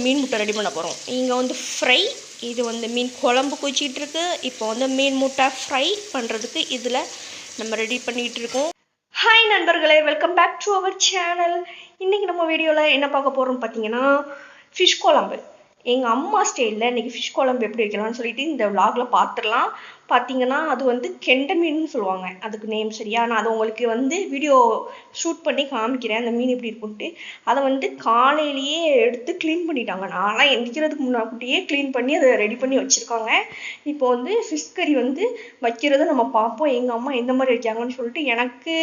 மீன் முட்டை ரெடி பண்ண போகிறோம். இங்கே வந்து ஃப்ரை, இது வந்து மீன் குழம்பு குச்சிட்ருக்கு. இப்போ வந்து மீன் முட்டை ஃப்ரை பண்ணுறதுக்கு இதில் நம்ம ரெடி பண்ணிகிட்டு இருக்கோம். ஹாய் நண்பர்களே, welcome back to our channel. இன்றைக்கி நம்ம வீடியோவில் என்ன பார்க்க போகிறோம்னு பார்த்தீங்கன்னா, ஃபிஷ் குழம்பு. எங்கள் அம்மா ஸ்டைலில் இன்றைக்கி ஃபிஷ் குழம்பு எப்படி வைக்கலாம்னு சொல்லிட்டு இந்த விலாகில் பார்த்துடலாம். பார்த்தீங்கன்னா அது வந்து கெண்டை மீன் சொல்லுவாங்க, அதுக்கு நேம் சரியா. நான் அதை உங்களுக்கு வந்து வீடியோ ஷூட் பண்ணி காமிக்கிறேன், அந்த மீன் எப்படி இருக்குன்ட்டு. அதை வந்து காலையிலேயே எடுத்து க்ளீன் பண்ணிட்டாங்க. நான்லாம் எந்திரிக்கிறதுக்கு முன்னாடியே க்ளீன் பண்ணி அதை ரெடி பண்ணி வச்சுருக்காங்க. இப்போ வந்து ஃபிஷ் கறி வந்து வைக்கிறத நம்ம பார்ப்போம், எங்கள் அம்மா எந்த மாதிரி வைக்காங்கன்னு சொல்லிட்டு. எனக்கு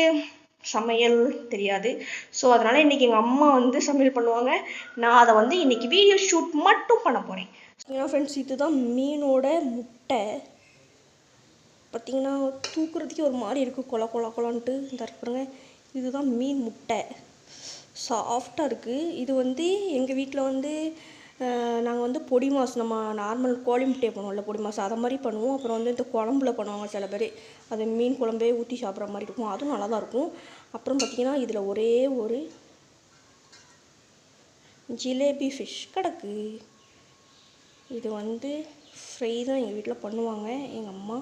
சமையல் தெரியாது, ஸோ அதனால் இன்றைக்கி எங்கள் அம்மா வந்து சமையல் பண்ணுவாங்க. நான் அதை வந்து இன்றைக்கி வீடியோ ஷூட் மட்டும் பண்ண போகிறேன். ஏன்னா ஃப்ரெண்ட்ஸ், இதுதான் மீனோட முட்டை. பார்த்திங்கன்னா தூக்குறதுக்கே ஒரு மாதிரி இருக்குது, கொல கொல கொலன்ட்டு. இந்த இருக்குங்க, இதுதான் மீன் முட்டை, சாஃப்டாக இருக்குது. இது வந்து எங்கள் வீட்டில் வந்து நாங்கள் வந்து பொடி மாசு, நம்ம நார்மல் கோழி முட்டையை பண்ணுவோம்ல பொடி மாசு, அதை மாதிரி பண்ணுவோம். அப்புறம் வந்து இந்த குழம்புல பண்ணுவாங்க சில பேர், அது மீன் குழம்பே ஊற்றி சாப்பிட்ற மாதிரி இருக்கும், அதுவும் நல்லா தான் இருக்கும். அப்புறம் பார்த்திங்கன்னா இதில் ஒரே ஒரு ஜிலேபி ஃபிஷ் கிடக்கு. இது வந்து ஃப்ரை தான் எங்கள் வீட்டில் பண்ணுவாங்க எங்கள் அம்மா.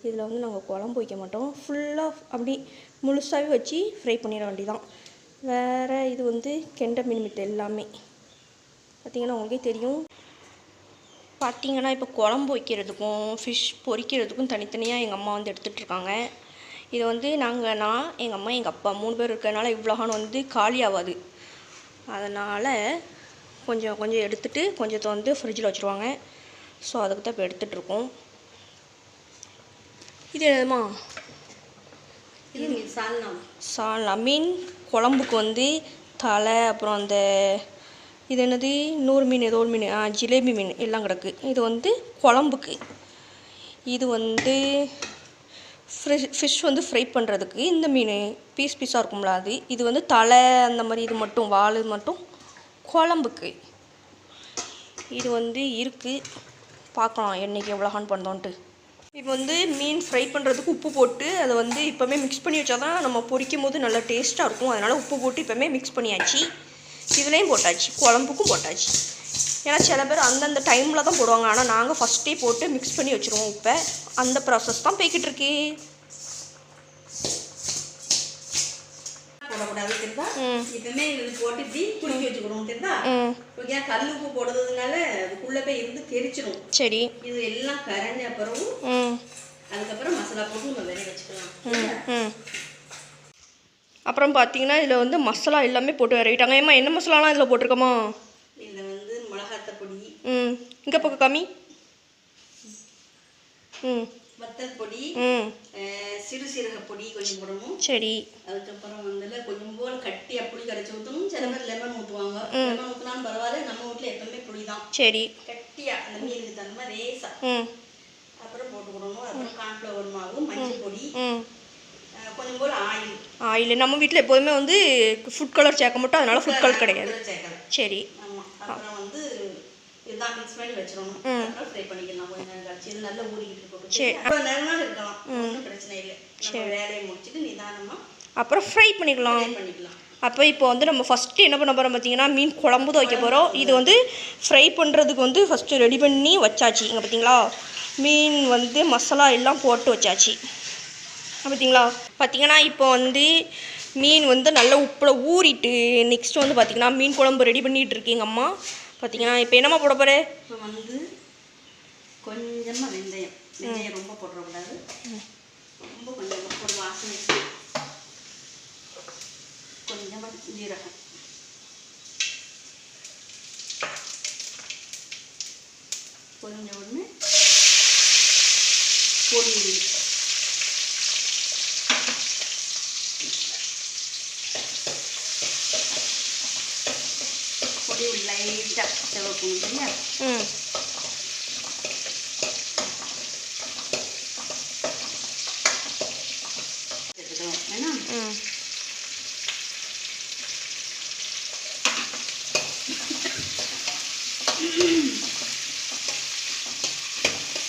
இதில் வந்து நாங்கள் குழம்பு வைக்க மாட்டோம், ஃபுல்லாக அப்படி முழுசாகவே வச்சு ஃப்ரை பண்ணிட வேண்டியதான். வேறு இது வந்து கெண்டை மீன் மிட்டை எல்லாமே பார்த்திங்கன்னா உங்களுக்கே தெரியும். பார்த்திங்கன்னா இப்போ குழம்பு வைக்கிறதுக்கும் ஃபிஷ் பொரிக்கிறதுக்கும் தனித்தனியாக எங்கள் அம்மா வந்து எடுத்துகிட்ருக்காங்க. இது வந்து நான், எங்கள் அம்மா, எங்கள் அப்பா 3 பேர் இருக்கிறதுனால இவ்வளோகான் வந்து காலி ஆகாது. அதனால் கொஞ்சம் கொஞ்சம் எடுத்துகிட்டு கொஞ்சத்தை வந்து ஃப்ரிட்ஜில் வச்சுருவாங்க. ஸோ அதுக்கு தான் இப்போ எடுத்துகிட்ருக்கோம். இது என்னதுமா? இது சால்னா மீன் குழம்புக்கு வந்து தலை, அப்புறம் அந்த இது என்னது இன்னொரு மீன், ஏதோ ஒரு மீன், ஜிலேபி மீன் எல்லாம் கிடக்கு. இது வந்து குழம்புக்கு. இது வந்து ஃபிஷ் வந்து ஃப்ரை பண்ணுறதுக்கு. இந்த மீன் பீஸ் பீஸாக இருக்கும்ல அது. இது வந்து தலை அந்த மாதிரி, இது மட்டும் வால் மட்டும் குழம்புக்கு. இது வந்து இருக்குது, பார்க்கலாம் என்றைக்கு எவ்வளோ ஹான் பண்ணோன்ட்டு. இப்போ வந்து மீன் ஃப்ரை பண்ணுறதுக்கு உப்பு போட்டு அதை வந்து இப்போமே மிக்ஸ் பண்ணி வச்சா தான் நம்ம பொரிக்கும் போது நல்லா டேஸ்ட்டாக இருக்கும். அதனால் உப்பு போட்டு இப்போமே மிக்ஸ் பண்ணியாச்சு. இதுலேயும் போட்டாச்சு, குழம்புக்கும் போட்டாச்சு. ஏன்னா சில பேர் அந்தந்த டைமில் தான் போடுவாங்க, ஆனால் நாங்கள் ஃபஸ்ட்டே போட்டு மிக்ஸ் பண்ணி வச்சுருவோம். இப்போ அந்த ப்ராசஸ் தான் போய்கிட்டு இருக்கு. போடக்கூடாது தெரியுதா? இப்பவுமே இது போட்டு இப்படி குடிக்க வச்சுக்கணும் தெரியுதா? ஓகே, கல் உப்பு போடுறதுனால அதுக்குள்ளே போய் இருந்து தெரிச்சிடும். சரி, இது எல்லாம் கரைஞ்ச அப்புறம் அதுக்கப்புறம் மசாலா போட்டு நம்ம வேக வச்சுக்கலாம். அப்புறம் பார்த்தீங்கன்னா இதில் வந்து மசாலா எல்லாமே போட்டு இறக்கிட்டாங்க. ஏம்மா என்ன மசாலாலாம் இதில் போட்டிருக்கோமா? இதில் வந்து மிளகாத்த பொடி, இங்கே பக்கம் கம்மி, வத்தல் பொடி, சிறு சீரக பொடி கொஞ்சம் போடணும். சரி, அதுக்கப்புறம் வந்து கொஞ்சம் போல் கட்டி புளி கரைச்சி ஊற்றணும். சில பேர் லெமன் ஊற்றுவாங்க, லெமன் ஊற்றினாலும் பரவாயில்ல, நம்ம வீட்டில் எப்பவுமே புளி தான். சரி, கட்டியா அந்த மீனுக்கு தகுந்த மாதிரி ரேசா அப்புறம் போட்டுக்கிடணும். அப்புறம் கார்ன்ஃப்ளவர் மாவு, மஞ்சள் பொடி, கொஞ்சம் போல் ஆயில். நம்ம வீட்டில் எப்போதுமே வந்து ஃபுட் கலர் சேர்க்க மாட்டோம், அதனால ஃபுட் கலர் கிடையாது. சரி, ஆமாம். அப்புறம் வந்து இதுதான் மிக்ஸ் பண்ணி வச்சிடணும். அப்புறம் ஃப்ரை பண்ணிக்கலாம் கொஞ்சம் நேரம் கழிச்சு. இது நல்லா ஊறிக்கிட்டு இருக்கும். சரி, அப்புறம் நேரமாக இருக்கலாம், ஒன்றும் பிரச்சனை இல்லை. நம்ம வேலையை முடிச்சுட்டு நிதானமாக அப்புறம் ஃப்ரை பண்ணிக்கலாம். அப்போ இப்போ வந்து நம்ம ஃபஸ்ட்டு என்ன பண்ண போகிறோம் பார்த்தீங்கன்னா, மீன் குழம்பு தான் வைக்க போகிறோம். இது வந்து ஃப்ரை பண்ணுறதுக்கு வந்து ஃபஸ்ட்டு ரெடி பண்ணி வச்சாச்சு. இங்கே பார்த்தீங்களா, மீன் வந்து மசாலா எல்லாம் போட்டு வச்சாச்சு. பார்த்தீங்கன்னா இப்போ வந்து மீன் வந்து நல்லா உப்பில் ஊறிட்டு, நெக்ஸ்ட்டு வந்து பார்த்திங்கன்னா மீன் குழம்பு ரெடி பண்ணிகிட்டு இருக்கு எங்கள் அம்மா. பார்த்தீங்கன்னா இப்போ என்னம்மா போட போகிறேன்? இப்போ வந்து கொஞ்சமாக வெந்தயம். வெந்தயம் ரொம்ப போடக்கூடாது, ரொம்ப கொஞ்சமாக ஒரு வாசனை. கொஞ்சமாக ஜீரகம், கொஞ்சம் ஒன்று பொடி, பொடி லைட்டாக செவக்கணும் சரியா?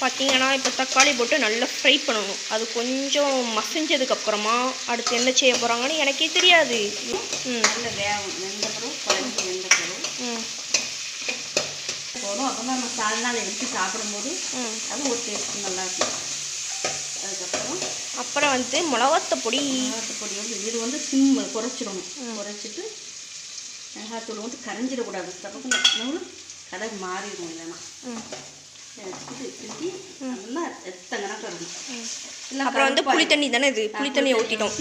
பார்த்தீங்கன்னா இப்போ தக்காளி போட்டு நல்லா ஃப்ரை பண்ணணும். அது கொஞ்சம் மசிஞ்சதுக்கப்புறமா அடுத்து என்ன செய்ய போகிறாங்கன்னு எனக்கே தெரியாது. நல்ல வேகும். வெந்த பிறகு குழம்பு வெந்த பிறகு போடும். அப்போ நம்ம சால்நாள் எடுத்து சாப்பிடும்போது அது ஒரு டேஸ்ட் நல்லாயிருக்கும். அப்புறம் வந்து மிளகாத்தூள் வந்து இது வந்து சிம் குறைச்சிடணும். குறைச்சிட்டு மிளகாத்தூள் வந்து கரைஞ்சிடக்கூடாது. தப்பு கலர் மாறிடும். இல்லைன்னா கிண்டி நல்லா எத்தனை கணக்கு இருக்கும். இல்லை அப்புறம் வந்து புளி தண்ணி தானே, இது புளி தண்ணியை ஊற்றிடும்.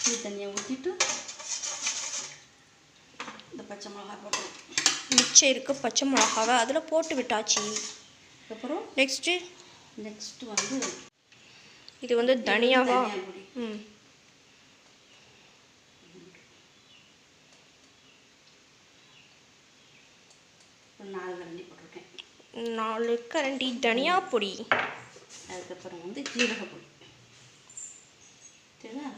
புளி தண்ணியை ஊற்றிட்டு இந்த பச்சை மிளகா போட்டு மிச்சம் இருக்கு பச்சை மிளகாவை அதில் போட்டு விட்டாச்சு. அப்புறம் நெக்ஸ்ட்டு வந்து இது வந்து தனியாவா? ஒரு 4 கரண்டி போட்டிருக்கேன். 4 கரண்டி தனியா பொடி. அதுக்கப்புறம் வந்து ஜீரகப்பொடி. சரிங்களா?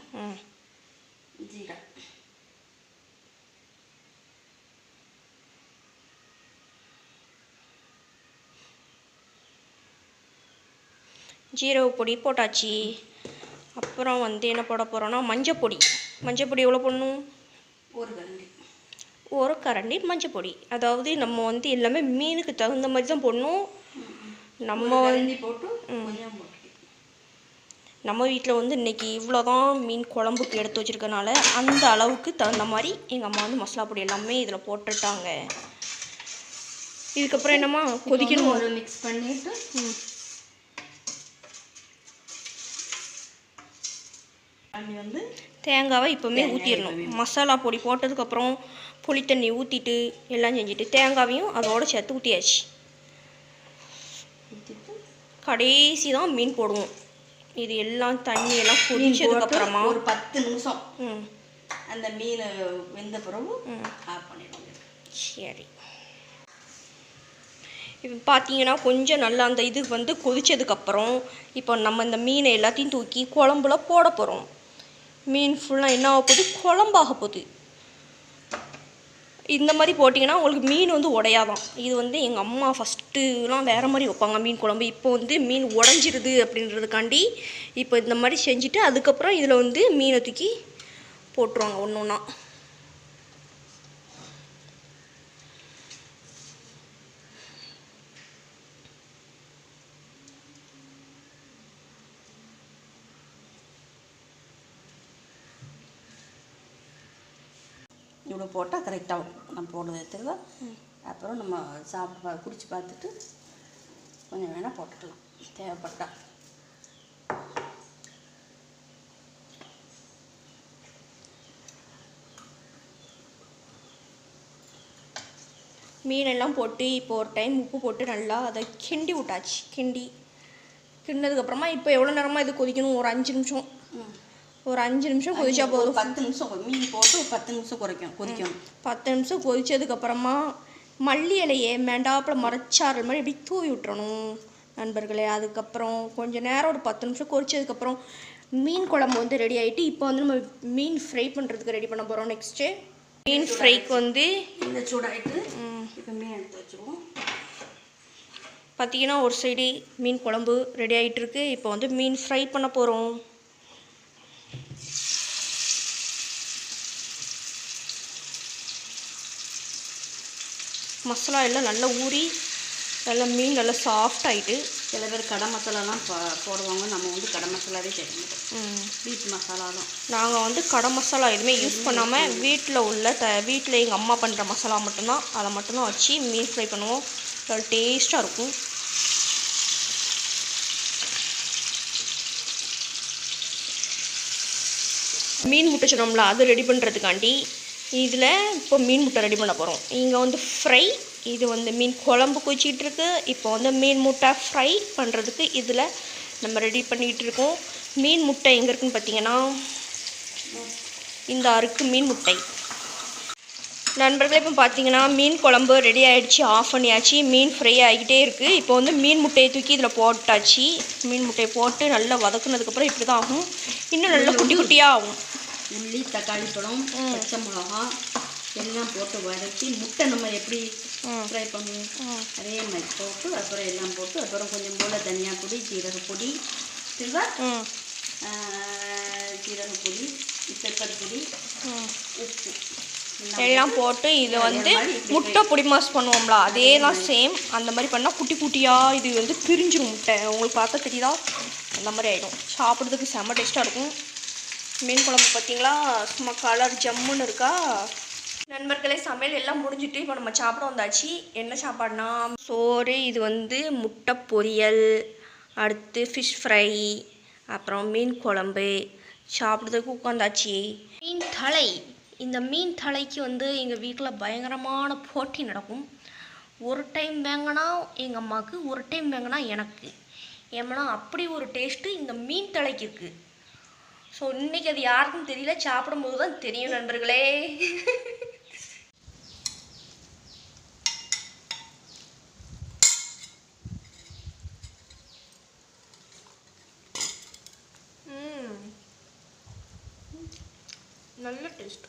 ஜீரக பொடி போட்டாச்சு. அப்புறம் வந்து என்ன போட போகிறோன்னா மஞ்சப்பொடி. மஞ்சப்பொடி எவ்வளோ போடணும்? 1 கரண்டி. 1 கரண்டி மஞ்சப்பொடி. அதாவது நம்ம வந்து எல்லாமே மீனுக்கு தகுந்த மாதிரி தான் போடணும். நம்ம வீட்டில் வந்து இன்றைக்கி இவ்வளோ தான் மீன் குழம்புக்கு எடுத்து வச்சுருக்கனால அந்த அளவுக்கு தகுந்த மாதிரி எங்கள் அம்மா வந்து மசாலா பொடி எல்லாமே இதில் போட்டுட்டாங்க. இதுக்கப்புறம் என்னம்மா கொதிக்கணும். ஒரு மிக்ஸ் பண்ணிவிட்டு வந்து தேங்காவை இப்போவுமே ஊற்றிடணும். மசாலா பொடி போட்டதுக்கப்புறம் புளி தண்ணி ஊற்றிட்டு எல்லாம் செஞ்சுட்டு தேங்காவையும் அதோடு சேர்த்து ஊற்றியாச்சு. கடைசி தான் மீன் போடுவோம். இது எல்லாம் தண்ணியெல்லாம் கொதிச்சதுக்கப்புறமா ஒரு 10 நிமிஷம் அந்த மீன் வெந்த பிறகு ஆஃப் பண்ணிடுவோம். சரி, இப்போ பார்த்தீங்கன்னா கொஞ்சம் நல்லா அந்த இது வந்து கொதிச்சதுக்கப்புறம் இப்போ நம்ம இந்த மீனை எல்லாத்தையும் தூக்கி குழம்புல போட போகிறோம். மீன் ஃபுல்லாக என்ன ஆக போகுது? குழம்பாக போகுது. இந்த மாதிரி போட்டிங்கன்னா உங்களுக்கு மீன் வந்து உடையாதான். இது வந்து எங்கள் அம்மா ஃபஸ்ட்டுலாம் வேறு மாதிரி வைப்பாங்க மீன் குழம்பு. இப்போ வந்து மீன் உடஞ்சிருது அப்படின்றதுக்காண்டி இப்போ இந்த மாதிரி செஞ்சுட்டு அதுக்கப்புறம் இதில் வந்து மீனை தூக்கி போட்டுருவாங்க ஒன்று ஒன்றா. இவ்வளோ போட்டால் கரெக்டாக இருக்கும். நம்ம போடுறது எடுத்துக்கோ. அப்புறம் நம்ம சாப்பிட்டு குடிச்சு பார்த்துட்டு கொஞ்சம் வேணால் போட்டுக்கலாம் தேவைப்பட்டா. மீனெல்லாம் போட்டு இப்போ ஒரு டைம் உப்பு போட்டு நல்லா அதை கிண்டி விட்டாச்சு. கிண்டினதுக்கப்புறமா இப்போ எவ்வளோ நேரமாக இது கொதிக்கணும்? ஒரு 5 நிமிஷம். ஒரு 5 நிமிஷம் கொதிச்சா போதும். 10 நிமிஷம் மீன் போட்டு 10 நிமிஷம் கொதிக்கணும். 10 நிமிஷம் கொதிச்சதுக்கப்புறமா மல்லி இலையை மேண்டாப்பில் மறைச்சாறு மாதிரி இப்படி தூவி விட்டுறணும் நண்பர்களே. அதுக்கப்புறம் கொஞ்சம் நேரம் ஒரு 10 நிமிஷம் கொதிச்சதுக்கப்புறம் மீன் குழம்பு வந்து ரெடி ஆகிட்டு இப்போ வந்து நம்ம மீன் ஃப்ரை பண்ணுறதுக்கு ரெடி பண்ண போகிறோம். நெக்ஸ்ட்டு மீன் ஃப்ரைக்கு வந்து இந்த சூடாகிட்டு இப்போ மீன் எடுத்து வச்சுருவோம். பார்த்தீங்கன்னா ஒரு சைடு மீன் குழம்பு ரெடி ஆகிட்டு இருக்கு. இப்போ வந்து மீன் ஃப்ரை பண்ண போகிறோம். மசாலா எல்லாம் நல்லா ஊறி நல்லா மீன் நல்லா சாஃப்ட் ஆகிட்டு. சில பேர் கடை மசாலாலாம் போடுவாங்க. நம்ம வந்து கடை மசாலாவே சேர்க்க மாட்டோம். வீட்டு மசாலா தான். நாங்கள் வந்து கடை மசாலா எதுவுமே யூஸ் பண்ணாமல் வீட்டில் உள்ள வீட்டில் எங்கள் அம்மா பண்ணுற மசாலா மட்டும்தான், அதை மட்டும்தான் வச்சு மீன் ஃப்ரை பண்ணுவோம். நல்லா டேஸ்ட்டாக இருக்கும். மீன் முட்டை சொன்னோம்ல, அது ரெடி பண்ணுறதுக்காண்டி இதில் இப்போ மீன் முட்டை ரெடி பண்ண போகிறோம். இங்கே வந்து ஃப்ரை, இது வந்து மீன் குழம்பு கொதிச்சிட்டு இருக்கு. இப்போ வந்து மீன் முட்டை ஃப்ரை பண்ணுறதுக்கு இதில் நம்ம ரெடி பண்ணிகிட்டு இருக்கோம். மீன் முட்டை எங்கே இருக்குன்னு பார்த்தீங்கன்னா இந்த அருக்கு மீன் முட்டை. நண்பர்களே இப்போ பார்த்தீங்கன்னா மீன் குழம்பு ரெடி ஆகிடுச்சு. ஆஃப் பண்ணியாச்சு. மீன் ஃப்ரை ஆகிக்கிட்டே இருக்குது. இப்போ வந்து மீன் முட்டையை தூக்கி இதில் போட்டாச்சு. மீன் முட்டையை போட்டு நல்லா வதக்குனதுக்கப்புறம் இப்படி தான் ஆகும். இன்னும் நல்லா குட்டி குட்டியாக ஆகும். உள்ளி, தக்காளி பழம், பச்சை மிளகா எல்லாம் போட்டு வதக்கி முட்டை நம்ம எப்படி ஃப்ரை பண்ணுவோம் அதே மாதிரி போட்டு அப்புறம் எல்லாம் போட்டு அப்புறம் கொஞ்சம் போல் தனியா பொடி, ஜீரகப்பொடி, ஜீரகப்பொடி, பெப்பர் பொடி, உப்பு எல்லாம் போட்டு இது வந்து முட்டை பொடி மாஸ் பண்ணுவோம்ல அதே தான் சேம். அந்த மாதிரி பண்ணால் குட்டி குட்டியாக இது வந்து பிரிஞ்சிடும் முட்டை. உங்களுக்கு பார்த்தா தெரியுதா? அந்த மாதிரி ஆகிடும். சாப்பிட்றதுக்கு செம்ம டேஸ்ட்டாக இருக்கும். மீன் குழம்பு பார்த்தீங்களா சும்மா கலர் ஜம்முன்னு இருக்கா. நண்பர்களே சமையல் எல்லாம் முடிஞ்சிட்டு இப்போ நம்ம சாப்பிட வந்தாச்சு. என்ன சாப்பாடுனா சோறு, இது வந்து முட்டை பொரியல், அடுத்து ஃபிஷ் ஃப்ரை, அப்புறம் மீன் குழம்பு சாப்பிட்றதுக்கு உட்காந்தாச்சு. மீன் தலை, இந்த மீன் தலைக்கு வந்து எங்கள் வீட்டில் பயங்கரமான போட்டி நடக்கும். ஒரு டைம் வாங்கினா எங்கள் அம்மாவுக்கு, ஒரு டைம் வாங்கினா எனக்கு. ஏன்னா அப்படி ஒரு டேஸ்ட்டு இந்த மீன் தலைக்கு இருக்குது. ஸோ இன்றைக்கி அது யாருக்கும் தெரியல, சாப்பிடும்போது தான் தெரியும் நண்பர்களே. நல்ல டேஸ்ட்.